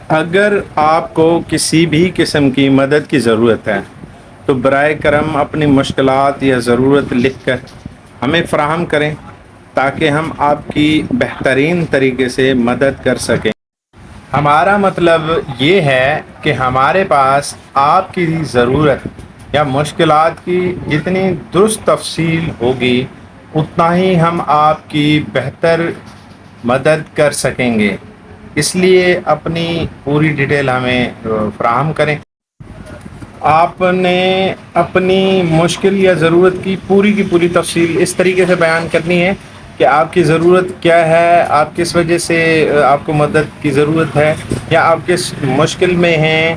اگر آپ کو کسی بھی قسم کی مدد کی ضرورت ہے تو برائے کرم اپنی مشکلات یا ضرورت لکھ کر ہمیں فراہم کریں تاکہ ہم آپ کی بہترین طریقے سے مدد کر سکیں۔ ہمارا مطلب یہ ہے کہ ہمارے پاس آپ کی ضرورت یا مشکلات کی جتنی درست تفصیل ہوگی اتنا ہی ہم آپ کی بہتر مدد کر سکیں گے، اس لیے اپنی پوری ڈیٹیل ہمیں فراہم کریں۔ آپ نے اپنی مشکل یا ضرورت کی پوری تفصیل اس طریقے سے بیان کرنی ہے کہ آپ کی ضرورت کیا ہے، آپ کس وجہ سے آپ کو مدد کی ضرورت ہے، یا آپ کس مشکل میں ہیں،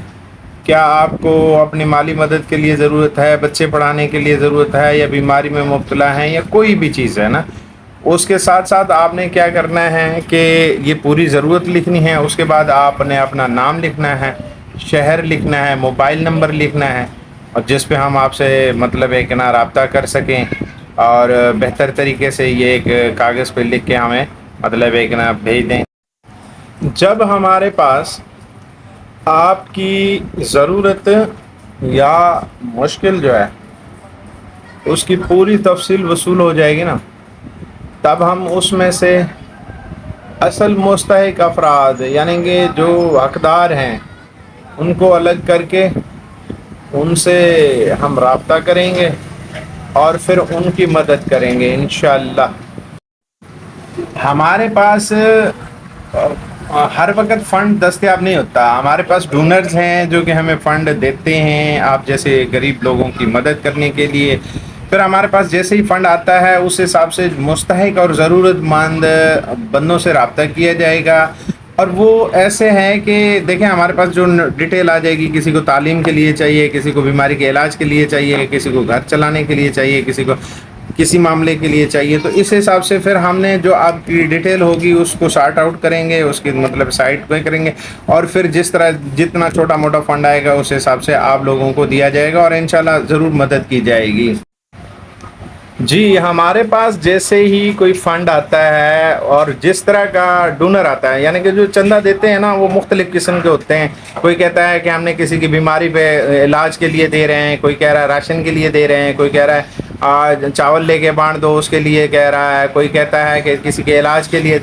کیا آپ کو اپنی مالی مدد کے لیے ضرورت ہے، بچے پڑھانے کے لیے ضرورت ہے، یا بیماری میں مبتلا ہیں، یا کوئی بھی چیز ہے نا۔ اس کے ساتھ ساتھ آپ نے کیا کرنا ہے کہ یہ پوری ضرورت لکھنی ہے، اس کے بعد آپ نے اپنا نام لکھنا ہے، شہر لکھنا ہے، موبائل نمبر لکھنا ہے، اور جس پہ ہم آپ سے مطلب ہے کہ نا رابطہ کر سکیں، اور بہتر طریقے سے یہ ایک کاغذ پہ لکھ کے ہمیں مطلب ہے کہ نا بھیج دیں۔ جب ہمارے پاس آپ کی ضرورت یا مشکل جو ہے اس کی پوری تفصیل وصول ہو جائے گی نا، تب ہم اس میں سے اصل مستحق افراد یعنی کہ جو حقدار ہیں ان کو الگ کر کے ان سے ہم رابطہ کریں گے اور پھر ان کی مدد کریں گے انشاءاللہ۔ ہمارے پاس ہر وقت فنڈ دستیاب نہیں ہوتا، ہمارے پاس ڈونرز ہیں جو کہ ہمیں فنڈ دیتے ہیں آپ جیسے غریب لوگوں کی مدد کرنے کے لیے۔ پھر ہمارے پاس جیسے ہی فنڈ آتا ہے اس حساب سے مستحق اور ضرورت مند بندوں سے رابطہ کیا جائے گا، اور وہ ایسے ہیں کہ دیکھیں ہمارے پاس جو ڈیٹیل آ جائے گی، کسی کو تعلیم کے لیے چاہیے، کسی کو بیماری کے علاج کے لیے چاہیے، کسی کو گھر چلانے کے لیے چاہیے، کسی کو کسی معاملے کے لیے چاہیے، تو اس حساب سے پھر ہم نے جو آپ کی ڈیٹیل ہوگی اس کو سارٹ آؤٹ کریں گے، اس کی مطلب سائٹ پہ کریں گے، اور پھر جس طرح جتنا چھوٹا موٹا فنڈ آئے گا اس حساب سے آپ لوگوں کو دیا جائے گا، اور انشاءاللہ ضرور مدد کی جائے گی۔ جی ہمارے پاس جیسے ہی کوئی فنڈ آتا ہے اور جس طرح کا ڈونر آتا ہے، یعنی کہ جو چندہ دیتے ہیں نا وہ مختلف قسم کے ہوتے ہیں۔ کوئی کہتا ہے کہ ہم نے کسی کی بیماری پہ علاج کے لیے دے رہے ہیں، کوئی کہہ رہا ہے راشن کے لیے دے رہے ہیں، کوئی کہہ رہا ہے چاول لے کے بانٹ دو اس کے لیے کہہ رہا ہے، کوئی کہتا ہے کہ کسی کے علاج کے لیے،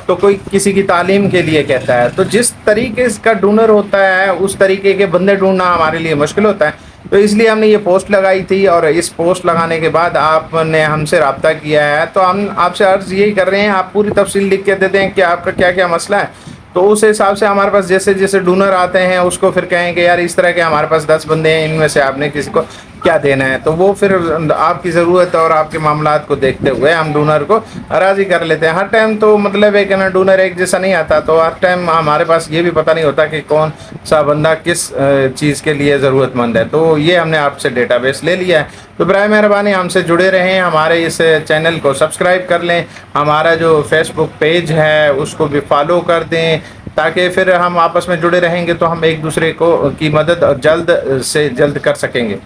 تو کوئی کسی کی تعلیم کے لیے کہتا ہے۔ تو جس طریقے کا ڈونر ہوتا ہے اس طریقے کے بندے ڈھونڈنا ہمارے لیے مشکل ہوتا ہے، تو اس لیے ہم نے یہ پوسٹ لگائی تھی، اور اس پوسٹ لگانے کے بعد آپ نے ہم سے رابطہ کیا ہے، تو ہم آپ سے عرض یہی کر رہے ہیں آپ پوری تفصیل لکھ کے دے دیں کہ آپ کا کیا کیا مسئلہ ہے، تو اس حساب سے ہمارے پاس جیسے جیسے ڈونر آتے ہیں اس کو پھر کہیں کہ یار اس طرح کے ہمارے پاس 10 بندے ہیں، ان میں سے آپ نے کسی کو کیا دینا ہے، تو وہ پھر آپ کی ضرورت اور آپ کے معاملات کو دیکھتے ہوئے ہم ڈونر کو راضی کر لیتے ہیں۔ ہر ٹائم تو مطلب ہے کہ نا ڈونر ایک جیسا نہیں آتا، تو ہر ٹائم ہمارے پاس یہ بھی پتہ نہیں ہوتا کہ کون سا بندہ کس چیز کے لیے ضرورت مند ہے، تو یہ ہم نے آپ سے ڈیٹا بیس لے لیا ہے۔ تو برائے مہربانی ہم سے جڑے رہیں، ہمارے اس چینل کو سبسکرائب کر لیں، ہمارا جو فیس بک پیج ہے اس کو بھی فالو کر دیں، تاکہ پھر ہم آپس میں جڑے رہیں گے تو ہم ایک دوسرے کو کی مدد جلد سے جلد کر سکیں گے۔